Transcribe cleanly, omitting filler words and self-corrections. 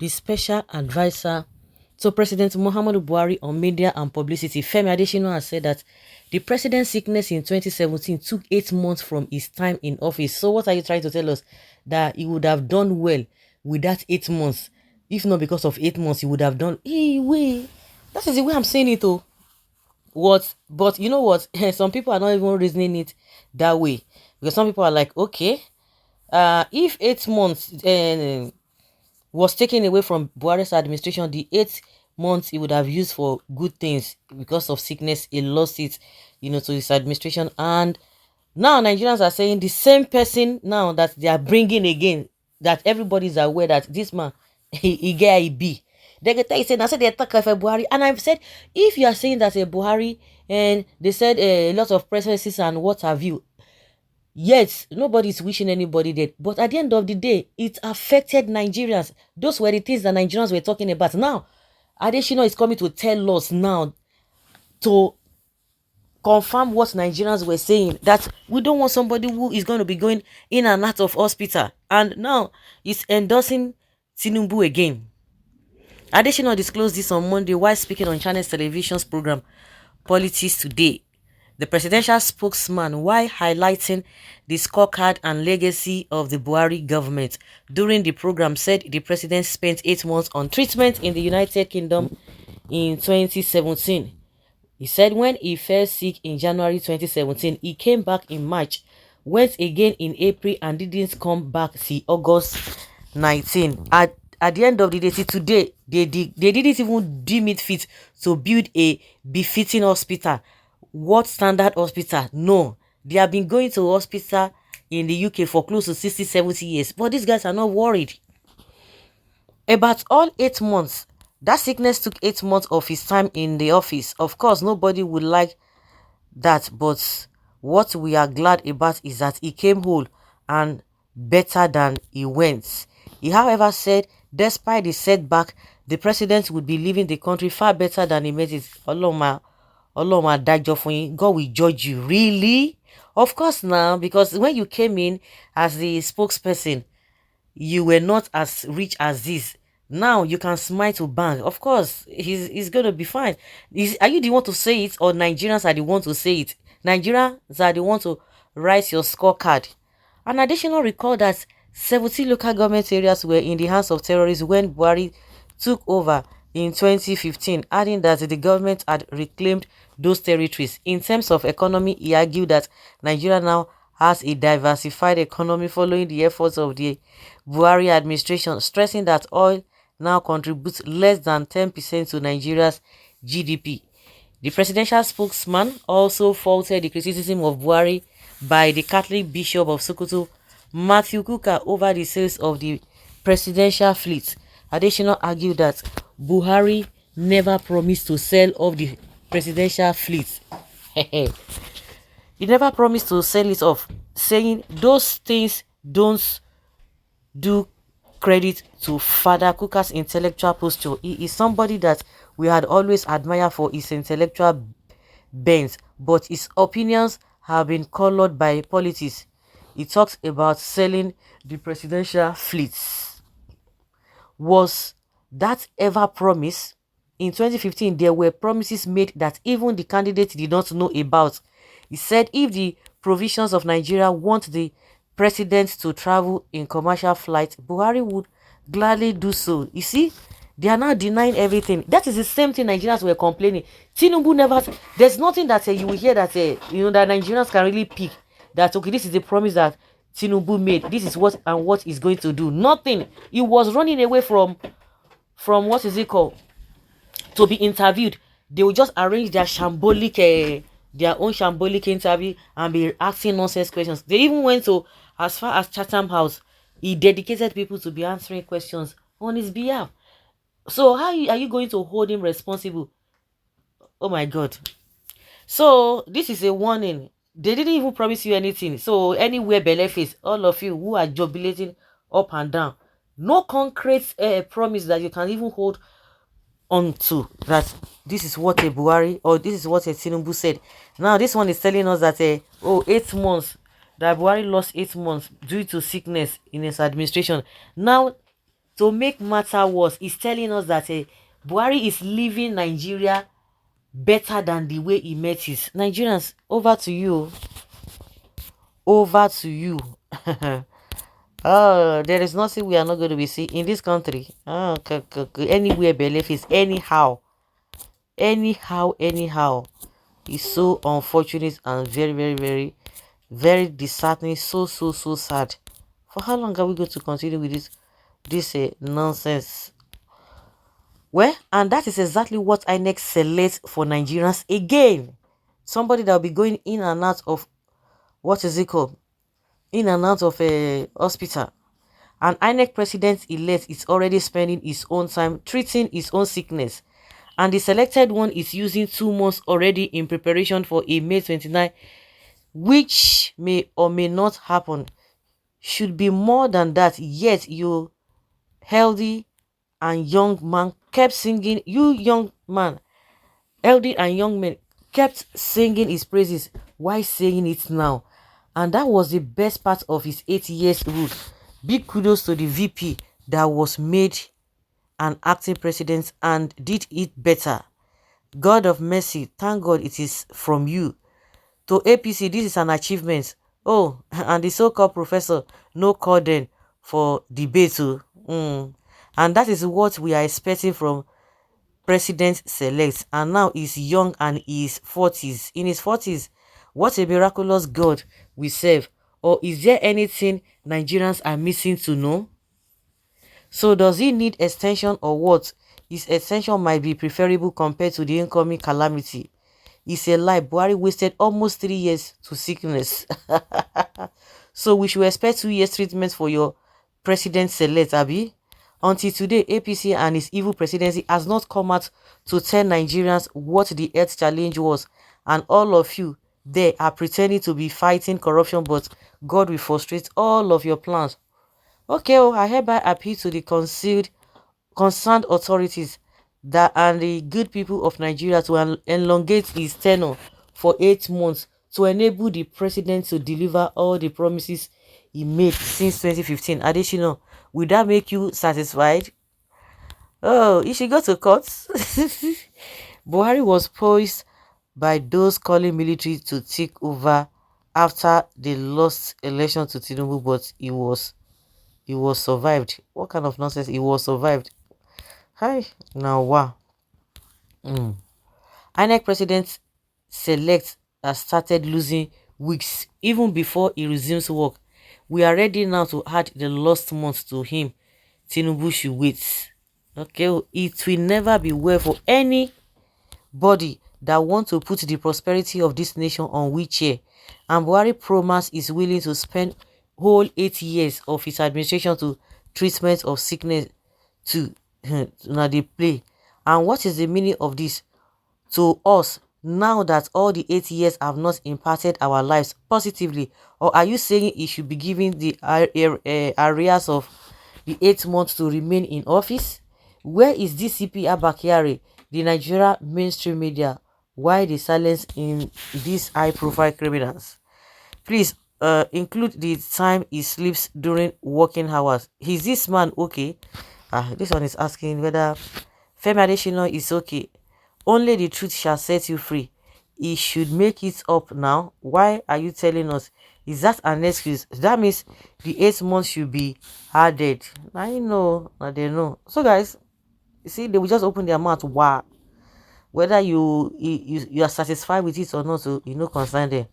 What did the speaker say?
the special advisor to President Muhammadu Buhari on media and publicity, Femi Adesina, has said that the president's sickness in 2017 took 8 months from his time in office. So what are you trying to tell us? That he would have done well with that 8 months? If not because of 8 months, he would have done... Hey, wait. That is the way I'm saying it, oh. What? But you know what? Some people are not even reasoning it that way. Because some people are like, okay, if 8 months... was taken away from Buhari's administration, the 8 months he would have used for good things. Because of sickness, he lost it, to his administration. And now Nigerians are saying the same person now that they are bringing again, that everybody is aware that this man, he get a B. They get saying, I said they attack Buhari, and I've said, if you are saying that a Buhari, and they said a lot of presidencies and what have you, yes, nobody's wishing anybody dead, but at the end of the day, it affected Nigerians. Those were the things that Nigerians were talking about. Now, Adesina is coming to tell us now to confirm what Nigerians were saying, that we don't want somebody who is going to be going in and out of hospital. And now he's endorsing Tinubu again. Adesina disclosed this on Monday while speaking on Channels Television's program Politics Today. The presidential spokesman, while highlighting the scorecard and legacy of the Buhari government during the program, said the president spent 8 months on treatment in the United Kingdom in 2017. He said when he fell sick in January 2017, he came back in March, went again in April, and didn't come back till August 19. At the end of the day, till today, they didn't even deem it fit to build a befitting hospital. What standard hospital? No. They have been going to hospital in the UK for close to 60-70 years. But these guys are not worried. About all 8 months, that sickness took 8 months of his time in the office. Of course, nobody would like that. But what we are glad about is that he came whole and better than he went. He, however, said despite the setback, the president would be leaving the country far better than he met it. God will judge you. Really? Of course now, because when you came in as the spokesperson, you were not as rich as this. Now you can smile to bank. Of course, he's going to be fine. Are you the one to say it, or Nigerians are the one to say it? Nigerians are the one to write your scorecard. An additional recall that 70 local government areas were in the hands of terrorists when Buhari took over in 2015, adding that the government had reclaimed those territories. In terms of economy, he argued that Nigeria now has a diversified economy following the efforts of the Buhari administration, stressing that oil now contributes less than 10% to Nigeria's GDP. The presidential spokesman also faulted the criticism of Buhari by the Catholic Bishop of Sokoto, Matthew Kuka, over the sales of the presidential fleet. Additional argued that Buhari never promised to sell off the presidential fleet. He never promised to sell it off, saying those things don't do credit to Father Kuka's intellectual posture. He is somebody that we had always admired for his intellectual bent, but his opinions have been colored by politics. He talks about selling the presidential fleets. Was that ever promised? In 2015, there were promises made that even the candidate did not know about. He said if the provisions of Nigeria want the president to travel in commercial flights, Buhari would gladly do so. You see, they are now denying everything. That is the same thing Nigerians were complaining. Tinubu never... There's nothing that you will hear that, that Nigerians can really pick. That, okay, this is the promise that Tinubu made. This is what and what he's going to do. Nothing. He was running away from what is it called? To be interviewed. They will just arrange their own shambolic interview and be asking nonsense questions. They even went to as far as Chatham House. He dedicated people to be answering questions on his behalf. So how are you going to hold him responsible? Oh my God. So this is a warning. They didn't even promise you anything. So anywhere belle face, all of you who are jubilating up and down, no concrete promise that you can even hold on to, that this is what a Buhari or this is what a Tinubu said. Now this one is telling us that 8 months, that Buhari lost 8 months due to sickness in his administration. Now To make matter worse, he's telling us that Buhari is leaving Nigeria better than the way he met it. Nigerians, over to you. Over to you. Oh, there is nothing we are not going to be seeing in this country. Oh, anywhere belief is anyhow. Anyhow. It's so unfortunate and very, very, very, very disheartening. So sad. For how long are we going to continue with this nonsense? Well, and that is exactly what INEC selects for Nigerians again. Somebody that will be going in and out of, what is it called? In and out of a hospital. An INEC president-elect is already spending his own time treating his own sickness. And the selected one is using 2 months already in preparation for a May 29, which may or may not happen. Should be more than that, yet you healthy and young man kept singing, you young man, healthy and young men kept singing his praises. Why saying it now? And that was the best part of his 8 years rule. Big kudos to the VP that was made an acting president and did it better. God of mercy, thank God it is from you. To APC, this is an achievement. Oh, and the so-called professor, no call then for debate. And that is what we are expecting from president-select. And now he's young and he's 40s. In his 40s, what a miraculous God we serve. Or is there anything Nigerians are missing to know? So does he need extension or what? His extension might be preferable compared to the incoming calamity. It's a lie. Buhari wasted almost 3 years to sickness. So we should expect 2 years treatment for your president-select, Abi. Until today, APC and his evil presidency has not come out to tell Nigerians what the health challenge was. And all of you, they are pretending to be fighting corruption, but God will frustrate all of your plans. Okay, I hereby appeal to the concerned authorities that and the good people of Nigeria to elongate his tenure for 8 months to enable the president to deliver all the promises he made since 2015. Additional, will that make you satisfied? Oh, you should go to court. Buhari was poised by those calling military to take over after they lost election to Tinubu, but he was survived. What kind of nonsense? He was survived. Hi, now wow. INEC president select has started losing weeks even before he resumes work. We are ready now to add the lost months to him. Tinubu should wait. Okay, it will never be well for anybody that want to put the prosperity of this nation on wheelchair. And Buhari promise is willing to spend whole 8 years of his administration to treatment of sickness to now they play. And what is the meaning of this to us now that all the 8 years have not impacted our lives positively? Or are you saying he should be given the areas of the 8 months to remain in office? Where is DCP Abakari, the Nigeria mainstream media? Why the silence in these high-profile criminals? Please include the time he sleeps during working hours. Is this man okay? This one is asking whether Femi Adesina is okay. Only the truth shall set you free. He should make it up now. Why are you telling us? Is that an excuse? That means the 8 months should be added. I know, they know. So guys, you see, they will just open their mouth. Wow. Whether you are satisfied with it or not, so you know, concern them.